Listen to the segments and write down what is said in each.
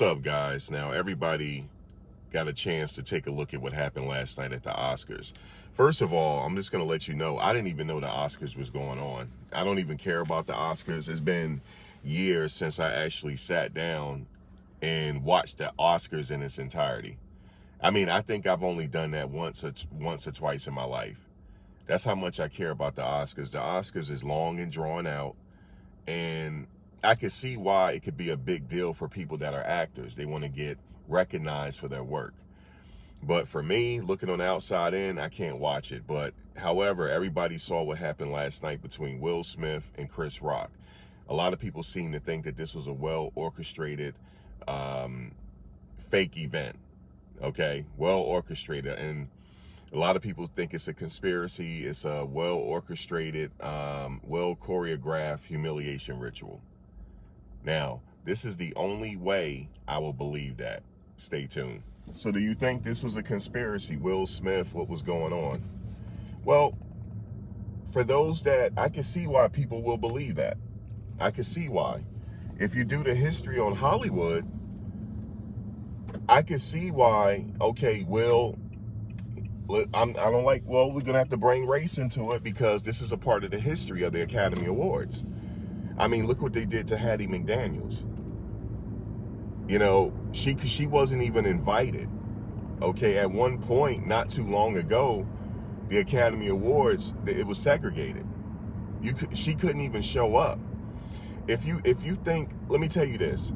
up, guys? Now, everybody got a chance to take a look at what happened last night at the Oscars. First of all, I'm just going to let you know, I didn't even know the Oscars was going on. I don't even care about the Oscars. It's been years since I actually sat down and watched the Oscars in its entirety. I mean, I think I've only done that once or twice in my life. That's how much I care about the Oscars. The Oscars is long and drawn out, and I can see why it could be a big deal for people that are actors. They want to get recognized for their work. But for me, looking on the outside in, I can't watch it. But however, everybody saw what happened last night between Will Smith and Chris Rock. A lot of people seem to think that this was a well-orchestrated fake event. Okay, well-orchestrated. And a lot of people think it's a conspiracy. It's a well-orchestrated, well-choreographed humiliation ritual. Now, this is the only way I will believe that. Stay tuned. So do you think this was a conspiracy? Will Smith, what was going on? Well, for those that, I can see why people will believe that. I can see why. If you do the history on Hollywood, I can see why, okay, Will, we're going to have to bring race into it because this is a part of the history of the Academy Awards. I mean, look what they did to Hattie McDaniels. You know, she wasn't even invited. Okay, at one point, not too long ago, the Academy Awards, it was segregated. She couldn't even show up. If you think, let me tell you this.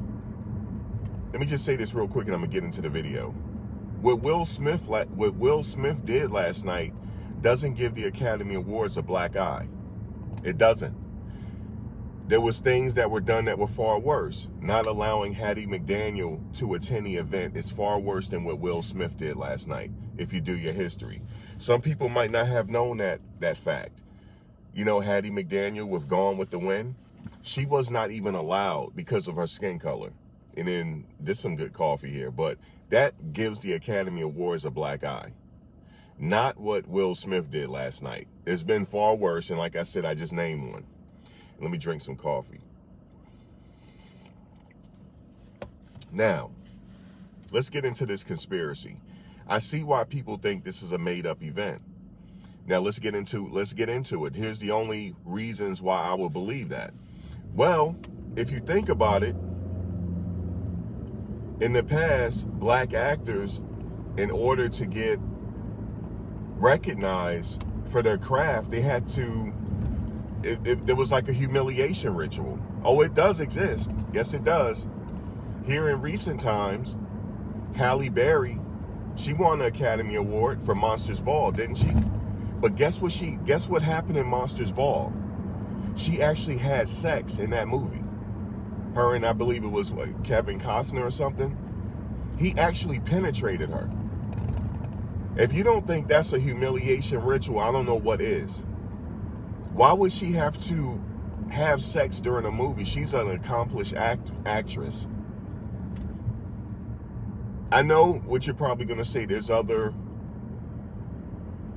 Let me just say this real quick, and I'm gonna get into the video. What Will Smith did last night doesn't give the Academy Awards a black eye. It doesn't. There was things that were done that were far worse. Not allowing Hattie McDaniel to attend the event is far worse than what Will Smith did last night, if you do your history. Some people might not have known that fact. You know, Hattie McDaniel with Gone with the Wind, she was not even allowed because of her skin color. And then there's some good coffee here, but that gives the Academy Awards a black eye. Not what Will Smith did last night. It's been far worse, and like I said, I just named one. Let me drink some coffee. Now, let's get into this conspiracy. I see why people think this is a made-up event. Now, let's get into it. Here's the only reasons why I will believe that. Well, if you think about it, in the past, black actors, in order to get recognized for their craft, they had to, there was like a humiliation ritual. Oh, it does exist. Yes, it does. Here in recent times, Halle Berry, she won an Academy Award for Monsters Ball, didn't she? But guess what happened in Monsters Ball? She actually had sex in that movie. Her and I believe it was Kevin Costner or something. He actually penetrated her. If you don't think that's a humiliation ritual, I don't know what is. Why would she have to have sex during a movie? She's an accomplished actress. I know what you're probably going to say. There's other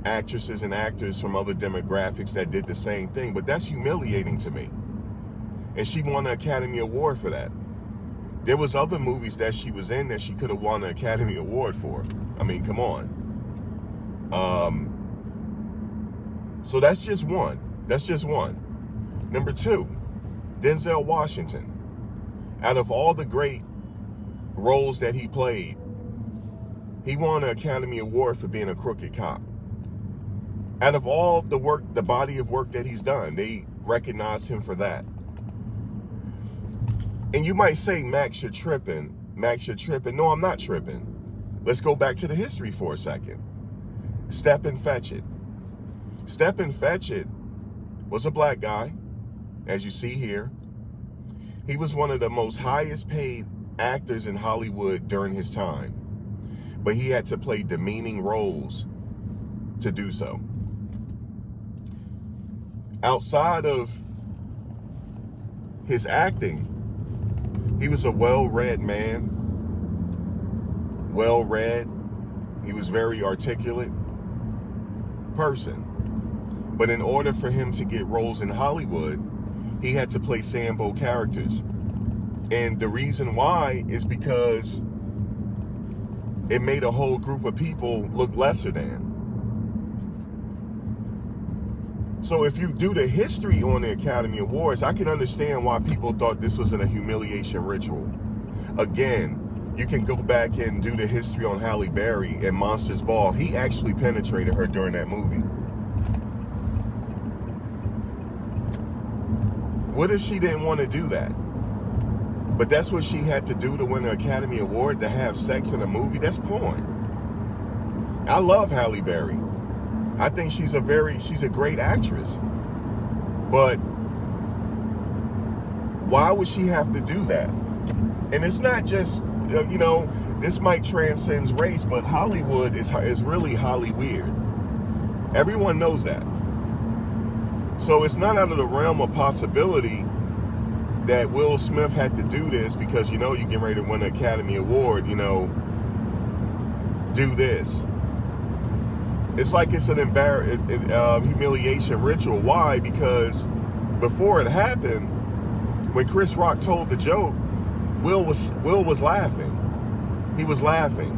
actresses and actors from other demographics that did the same thing, but that's humiliating to me. And she won an Academy Award for that. There was other movies that she was in that she could have won an Academy Award for. I mean, come on. So that's just one. That's just one. Number two, Denzel Washington. Out of all the great roles that he played, he won an Academy Award for being a crooked cop. Out of all the work, the body of work that he's done, they recognized him for that. And you might say, Max, you're tripping. Max, you're tripping. No, I'm not tripping. Let's go back to the history for a second. Stepin Fetchit. Stepin Fetchit was a black guy, as you see here. He was one of the most highest paid actors in Hollywood during his time. But he had to play demeaning roles to do so. Outside of his acting, he was a well-read man. Well-read. He was very articulate person. But in order for him to get roles in Hollywood, he had to play Sambo characters. And the reason why is because it made a whole group of people look lesser than. So if you do the history on the Academy Awards, I can understand why people thought this was a humiliation ritual. Again, you can go back and do the history on Halle Berry and Monsters Ball. He actually penetrated her during that movie. What if she didn't want to do that? But that's what she had to do to win the Academy Award, to have sex in a movie? That's porn. I love Halle Berry. I think she's a great actress. But why would she have to do that? And it's not just, this might transcend race, but Hollywood is really Holly weird. Everyone knows that. So it's not out of the realm of possibility that Will Smith had to do this because, you get ready to win an Academy Award, do this. It's like it's an humiliation ritual. Why? Because before it happened, when Chris Rock told the joke, Will was laughing. He was laughing.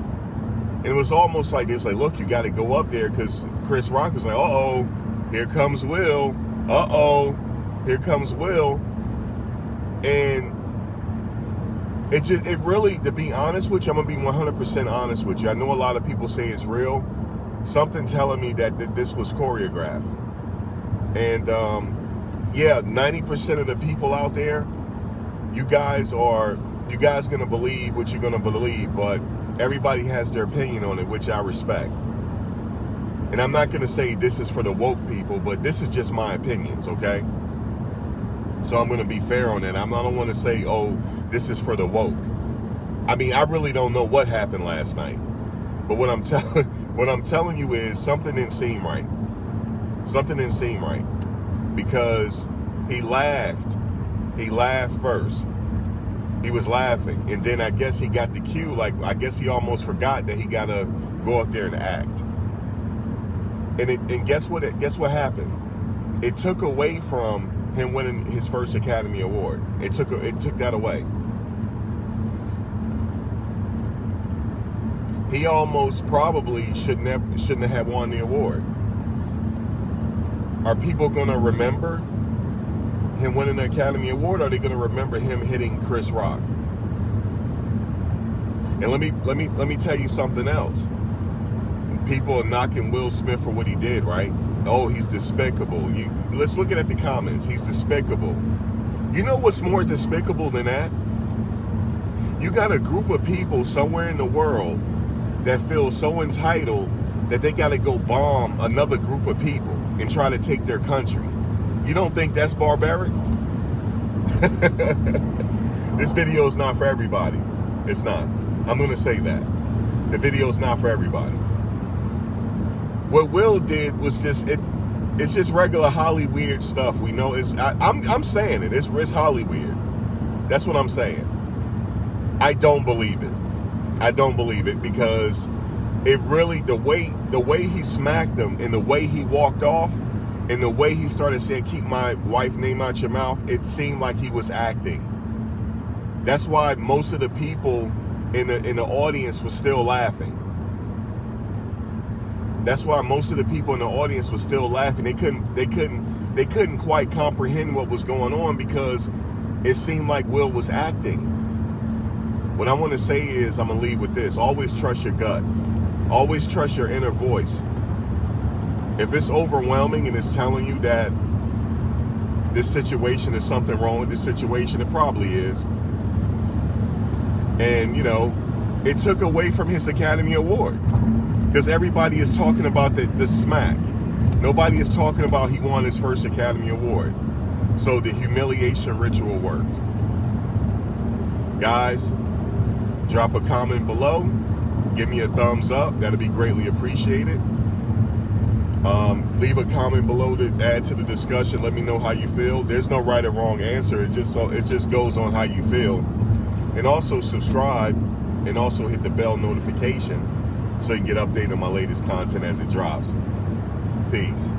And it was almost like, look, you got to go up there, because Chris Rock was like, uh-oh, here comes Will. Uh-oh, here comes Will. And it really, to be honest with you, I'm going to be 100% honest with you. I know a lot of people say it's real. Something telling me that this was choreographed. And 90% of the people out there, you guys gonna believe what you're gonna believe, but everybody has their opinion on it, which I respect. And I'm not gonna say this is for the woke people, but this is just my opinions, okay? So I'm gonna be fair on it. I don't want to say, oh, this is for the woke. I mean, I really don't know what happened last night. But what I'm telling you is something didn't seem right. Something didn't seem right. Because he laughed. He laughed first. He was laughing. And then I guess he got the cue. I guess he almost forgot that he got to go up there and act. And guess what happened? It took away from him winning his first Academy Award. It took that away. He almost probably shouldn't have won the award. Are people going to remember him winning the Academy Award, or are they going to remember him hitting Chris Rock? And let me tell you something else. People are knocking Will Smith for what he did, right? Oh, he's despicable. Let's look at the comments. He's despicable. You know what's more despicable than that? You got a group of people somewhere in the world that feel so entitled that they got to go bomb another group of people and try to take their country. You don't think that's barbaric? This video is not for everybody. It's not. I'm going to say that. The video is not for everybody. What Will did was it's just regular Holly weird stuff. We know I'm saying it. It's Holly weird. That's what I'm saying. I don't believe it. I don't believe it, because it really, the way he smacked him and the way he walked off and the way he started saying, keep my wife's name out your mouth, it seemed like he was acting. That's why most of the people in the audience was still laughing. That's why most of the people in the audience was still laughing. They couldn't quite comprehend what was going on, because it seemed like Will was acting. What I want to say is, I'm going to leave with this. Always trust your gut. Always trust your inner voice. If it's overwhelming and it's telling you that this situation is something wrong with this situation, it probably is. And, it took away from his Academy Award. Because everybody is talking about the smack. Nobody is talking about he won his first Academy Award. So the humiliation ritual worked. Guys, drop a comment below. Give me a thumbs up. That'll be greatly appreciated. Leave a comment below to add to the discussion. Let me know how you feel. There's no right or wrong answer. It just goes on how you feel. And also subscribe, and also hit the bell notification so you can get updated on my latest content as it drops. Peace.